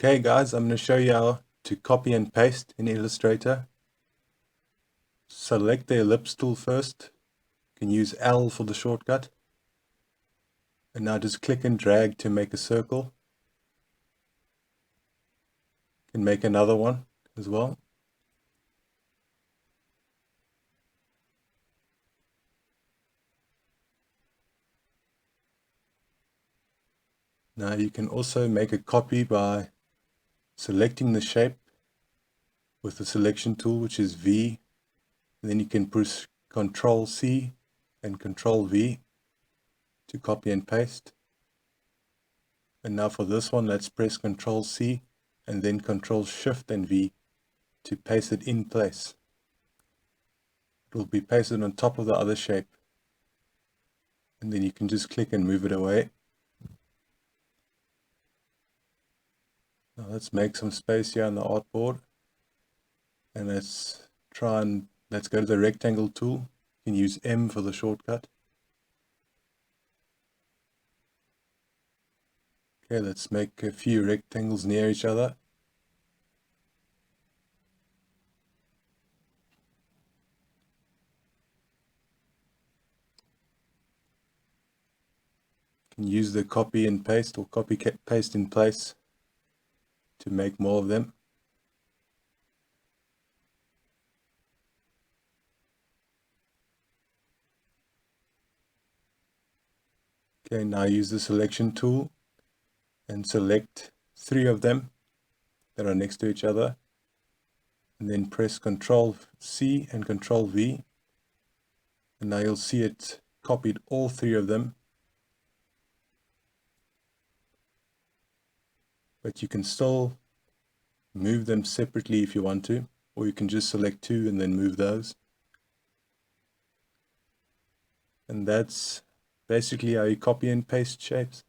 Okay guys, I'm going to show you how to copy and paste in Illustrator. Select the ellipse tool first. You can use L for the shortcut. And now just click and drag to make a circle. You can make another one as well. Now you can also make a copy by selecting the shape with the selection tool, which is V. And then you can push Ctrl C and Ctrl V to copy and paste. And now for this one, let's press Ctrl C and then Ctrl Shift and V to paste it in place. It will be pasted on top of the other shape. And then you can just click and move it away. Now let's make some space here on the artboard. And let's go to the rectangle tool. You can use M for the shortcut. Okay, let's make a few rectangles near each other. You can use the copy and paste or copy paste in place to make more of them. Okay, now use the selection tool and select 3 of them that are next to each other, and then press Ctrl C and Ctrl V, and now you'll see it copied all 3 of them. But you can still move them separately if you want to, or you can just select 2 and then move those. And that's basically how you copy and paste shapes.